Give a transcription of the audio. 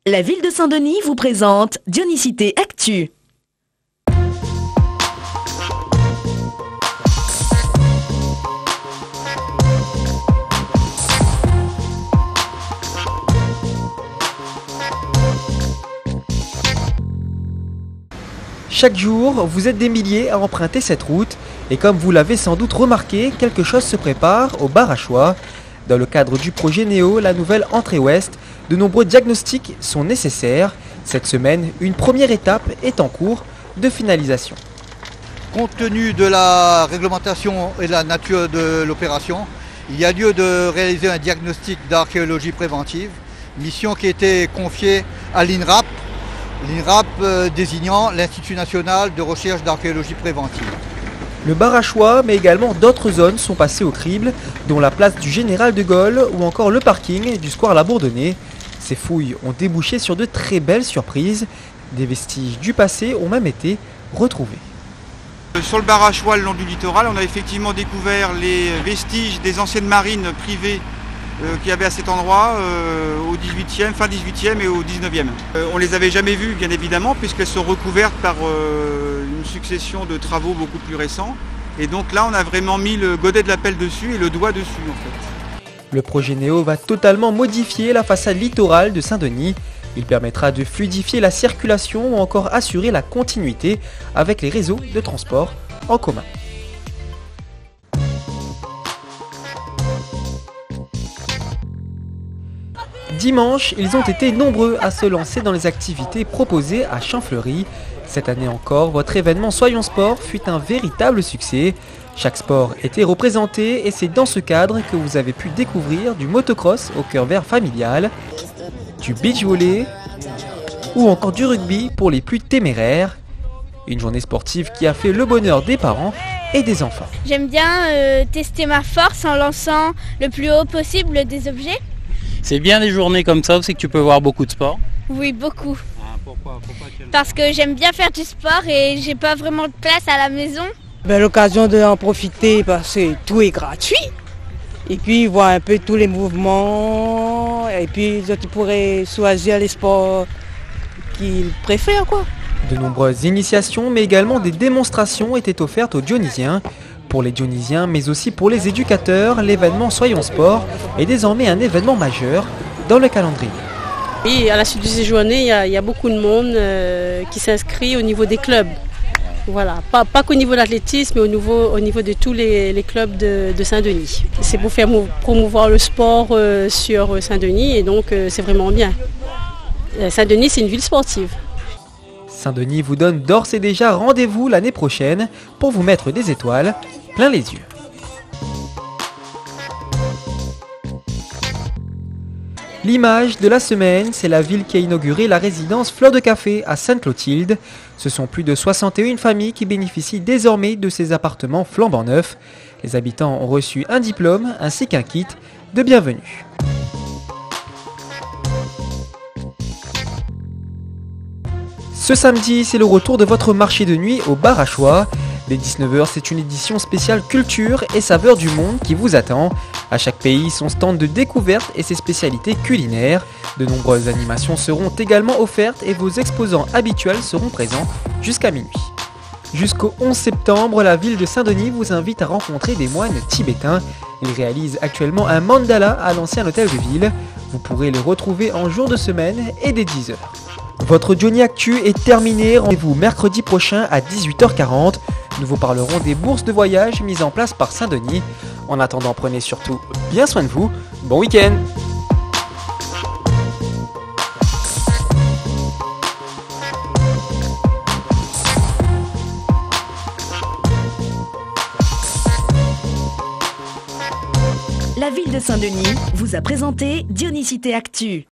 La ville de Saint-Denis vous présente Dionysité Actu. Chaque jour, vous êtes des milliers à emprunter cette route et comme vous l'avez sans doute remarqué, quelque chose se prépare au Barachois. Dans le cadre du projet NEO, la nouvelle entrée ouest, de nombreux diagnostics sont nécessaires. Cette semaine, une première étape est en cours de finalisation. Compte tenu de la réglementation et de la nature de l'opération, il y a lieu de réaliser un diagnostic d'archéologie préventive, mission qui a été confiée à l'INRAP, désignant l'Institut national de recherche d'archéologie préventive. Le Barachois, mais également d'autres zones sont passées au crible, dont la place du Général de Gaulle ou encore le parking du square La Bourdonnais. Ces fouilles ont débouché sur de très belles surprises. Des vestiges du passé ont même été retrouvés. Sur le Barachois, le long du littoral, on a effectivement découvert les vestiges des anciennes marines privées qu'il y avait à cet endroit au 18e, fin 18e et au 19e. On ne les avait jamais vues, bien évidemment, puisqu'elles sont recouvertes par une succession de travaux beaucoup plus récents. Et donc là, on a vraiment mis le godet de la pelle dessus et le doigt dessus, en fait. Le projet NEO va totalement modifier la façade littorale de Saint-Denis. Il permettra de fluidifier la circulation ou encore assurer la continuité avec les réseaux de transport en commun. Dimanche, ils ont été nombreux à se lancer dans les activités proposées à Champfleury. Cette année encore, votre événement Soyons Sport fut un véritable succès. Chaque sport était représenté et c'est dans ce cadre que vous avez pu découvrir du motocross au cœur vert familial, du beach volley ou encore du rugby pour les plus téméraires. Une journée sportive qui a fait le bonheur des parents et des enfants. J'aime bien tester ma force en lançant le plus haut possible des objets. C'est bien des journées comme ça, c'est que tu peux voir beaucoup de sport. Oui, beaucoup. Pourquoi Parce que j'aime bien faire du sport et j'ai pas vraiment de place à la maison. L'occasion d'en profiter parce que tout est gratuit. Et puis voir un peu tous les mouvements. Et puis tu pourrais choisir les sports qu'ils préfèrent, quoi. De nombreuses initiations mais également des démonstrations étaient offertes aux Dionysiens. Pour les Dionysiens mais aussi pour les éducateurs, l'événement Soyons Sport est désormais un événement majeur dans le calendrier. Oui, à la suite de ces journées, il y a beaucoup de monde qui s'inscrit au niveau des clubs. Voilà, pas qu'au niveau de l'athlétisme, mais au niveau de tous les clubs de Saint-Denis. C'est pour faire promouvoir le sport sur Saint-Denis et donc c'est vraiment bien. Saint-Denis, c'est une ville sportive. Saint-Denis vous donne d'ores et déjà rendez-vous l'année prochaine pour vous mettre des étoiles plein les yeux. L'image de la semaine, c'est la ville qui a inauguré la résidence Fleur de Café à Sainte-Clotilde. Ce sont plus de 61 familles qui bénéficient désormais de ces appartements flambant neufs. Les habitants ont reçu un diplôme ainsi qu'un kit de bienvenue. Ce samedi, c'est le retour de votre marché de nuit au Barachois. Dès 19h, c'est une édition spéciale culture et saveurs du monde qui vous attend. À chaque pays, son stand de découverte et ses spécialités culinaires. De nombreuses animations seront également offertes et vos exposants habituels seront présents jusqu'à minuit. Jusqu'au 11 septembre, la ville de Saint-Denis vous invite à rencontrer des moines tibétains. Ils réalisent actuellement un mandala à l'ancien hôtel de ville. Vous pourrez les retrouver en jour de semaine et dès 10h. Votre Johnny Actu est terminé, rendez-vous mercredi prochain à 18h40. Nous vous parlerons des bourses de voyage mises en place par Saint-Denis. En attendant, prenez surtout bien soin de vous. Bon week-end! La ville de Saint-Denis vous a présenté Dionysité Actu.